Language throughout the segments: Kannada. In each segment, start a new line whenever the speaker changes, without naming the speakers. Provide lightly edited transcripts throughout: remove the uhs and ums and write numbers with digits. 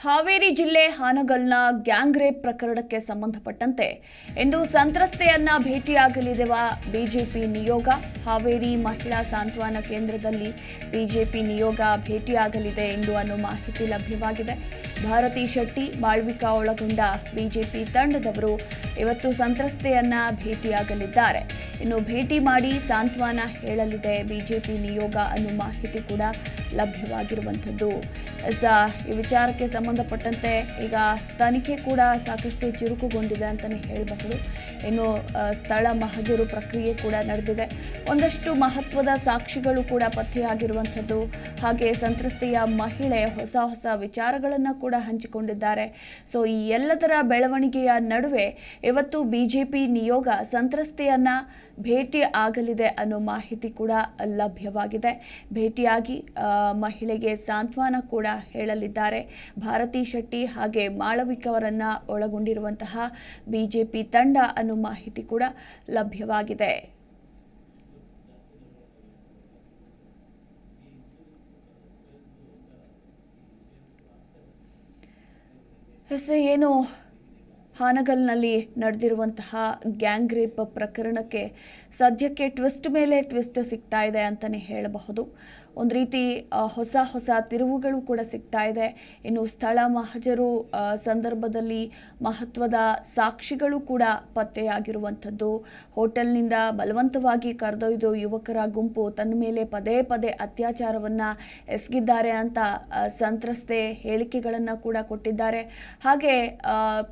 ಹಾವೇರಿ ಜಿಲ್ಲೆ ಹಾನಗಲ್ನ ಗ್ಯಾಂಗ್ ರೇಪ್ ಪ್ರಕರಣಕ್ಕೆ ಸಂಬಂಧಪಟ್ಟಂತೆ ಇಂದು ಸಂತ್ರಸ್ತೆಯನ್ನ ಭೇಟಿಯಾಗಲಿರುವ ಬಿಜೆಪಿ ನಿಯೋಗ. ಹಾವೇರಿ ಮಹಿಳಾ ಸಾಂತ್ವನ ಕೇಂದ್ರದಲ್ಲಿ ಬಿಜೆಪಿ ನಿಯೋಗ ಭೇಟಿಯಾಗಲಿದೆ ಎಂದು ಅನ್ನೋ ಮಾಹಿತಿ ಲಭ್ಯವಾಗಿದೆ. ಭಾರತಿ ಶೆಟ್ಟಿ, ಮಾಳ್ವಿಕಾ ಒಳಗೊಂಡ ಬಿಜೆಪಿ ತಂಡದವರು ಇವತ್ತು ಸಂತ್ರಸ್ತೆಯನ್ನ ಭೇಟಿಯಾಗಲಿದ್ದಾರೆ. ಇನ್ನು ಭೇಟಿ ಮಾಡಿ ಸಾಂತ್ವನ ಹೇಳಲಿದೆ ಬಿಜೆಪಿ ನಿಯೋಗ ಅನ್ನೋ ಮಾಹಿತಿ ಕೂಡ ಲಭ್ಯವಾಗಿರುವಂಥದ್ದು. ಈ ವಿಚಾರಕ್ಕೆ ಸಂಬಂಧಪಟ್ಟಂತೆ ಈಗ ತನಿಖೆ ಕೂಡ ಸಾಕಷ್ಟು ಚುರುಕುಗೊಂಡಿದೆ ಅಂತಲೇ ಹೇಳಬಹುದು. ಇನ್ನು ಸ್ಥಳ ಮಹಜರು ಪ್ರಕ್ರಿಯೆ ಕೂಡ ನಡೆದಿದೆ. ಒಂದಷ್ಟು ಮಹತ್ವದ ಸಾಕ್ಷಿಗಳು ಕೂಡ ಪತ್ತೆಯಾಗಿರುವಂಥದ್ದು. ಹಾಗೆ ಸಂತ್ರಸ್ತೆಯ ಮಹಿಳೆ ಹೊಸ ವಿಚಾರಗಳನ್ನು ಕೂಡ ಹಂಚಿಕೊಂಡಿದ್ದಾರೆ. ಸೊ ಈ ಎಲ್ಲದರ ಬೆಳವಣಿಗೆಯ ನಡುವೆ ಇವತ್ತು ಬಿಜೆಪಿ ನಿಯೋಗ ಸಂತ್ರಸ್ತೆಯನ್ನ ಭೇಟಿ ಆಗಲಿದೆ ಅನ್ನೋ ಮಾಹಿತಿ ಕೂಡ ಲಭ್ಯವಾಗಿದೆ. ಭೇಟಿಯಾಗಿ ಮಹಿಳೆಗೆ ಸಾಂತ್ವನ ಕೂಡ ಹೇಳಲಿದ್ದಾರೆ. ಭಾರತಿ ಶೆಟ್ಟಿ ಹಾಗೆ ಮಾಳವಿಕಾ ಅವರನ್ನ ಒಳಗೊಂಡಿರುವಂತಹ ಬಿಜೆಪಿ ತಂಡ ಅನ್ನೋ ಮಾಹಿತಿ ಕೂಡ ಲಭ್ಯವಾಗಿದೆ. ಏನು ಹಾನಗಲ್ನಲ್ಲಿ ನಡೆದಿರುವಂತಹ ಗ್ಯಾಂಗ್ ರೇಪ್ ಪ್ರಕರಣಕ್ಕೆ ಸದ್ಯಕ್ಕೆ ಟ್ವಿಸ್ಟ್ ಮೇಲೆ ಟ್ವಿಸ್ಟ್ ಸಿಗ್ತಾ ಇದೆ ಅಂತಲೇ ಹೇಳಬಹುದು. ಒಂದು ರೀತಿ ಹೊಸ ತಿರುವುಗಳು ಕೂಡ ಸಿಗ್ತಾ ಇದೆ. ಇನ್ನು ಸ್ಥಳ ಮಹಜರು ಸಂದರ್ಭದಲ್ಲಿ ಮಹತ್ವದ ಸಾಕ್ಷಿಗಳು ಕೂಡ ಪತ್ತೆಯಾಗಿರುವಂಥದ್ದು. ಹೋಟೆಲ್ನಿಂದ ಬಲವಂತವಾಗಿ ಕರೆದೊಯ್ದು ಯುವಕರ ಗುಂಪು ತನ್ನ ಮೇಲೆ ಪದೇ ಅತ್ಯಾಚಾರವನ್ನು ಎಸಗಿದ್ದಾರೆ ಅಂತ ಸಂತ್ರಸ್ತೆ ಹೇಳಿಕೆಗಳನ್ನು ಕೂಡ ಕೊಟ್ಟಿದ್ದಾರೆ. ಹಾಗೆ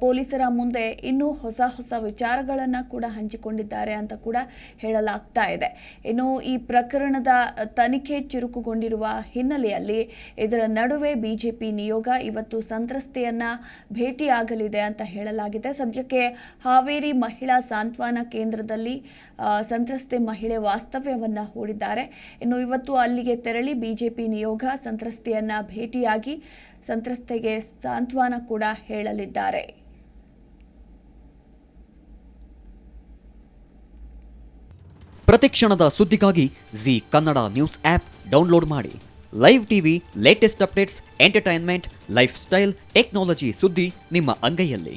ಪೊಲೀಸರ ಮುಂದೆ ಇನ್ನೂ ಹೊಸ ವಿಚಾರಗಳನ್ನು ಕೂಡ ಹಂಚಿಕೊಂಡಿದ್ದಾರೆ ಅಂತ ಕೂಡ ಹೇಳಲಾಗ್ತಾ ಇದೆ. ಇನ್ನು ಈ ಪ್ರಕರಣದ ತನಿಖೆ ಚುರುಕುಗೊಂಡಿರುವ ಹಿನ್ನೆಲೆಯಲ್ಲಿ ಇದರ ನಡುವೆ ಬಿಜೆಪಿ ನಿಯೋಗ ಇವತ್ತು ಸಂತ್ರಸ್ತೆಯನ್ನ ಭೇಟಿಯಾಗಲಿದೆ ಅಂತ ಹೇಳಲಾಗಿದೆ. ಸದ್ಯಕ್ಕೆ ಹಾವೇರಿ ಮಹಿಳಾ ಸಾಂತ್ವನ ಕೇಂದ್ರದಲ್ಲಿ ಸಂತ್ರಸ್ತೆ ಮಹಿಳೆ ವಾಸ್ತವ್ಯವನ್ನ ಹೂಡಿದ್ದಾರೆ. ಇನ್ನು ಇವತ್ತು ಅಲ್ಲಿಗೆ ತೆರಳಿ ಬಿಜೆಪಿ ನಿಯೋಗ ಸಂತ್ರಸ್ತೆಯನ್ನ ಭೇಟಿಯಾಗಿ ಸಂತ್ರಸ್ತೆಗೆ ಸಾಂತ್ವನ ಕೂಡ ಹೇಳಲಿದ್ದಾರೆ.
ಪ್ರತಿಕ್ಷಣದ ಸುದ್ದಿಗಾಗಿ Zee Kannada news app download ಮಾಡಿ. Live TV, latest updates, entertainment, lifestyle, technology ಸುದ್ದಿ ನಿಮ್ಮ ಅಂಗೈಯಲ್ಲಿ.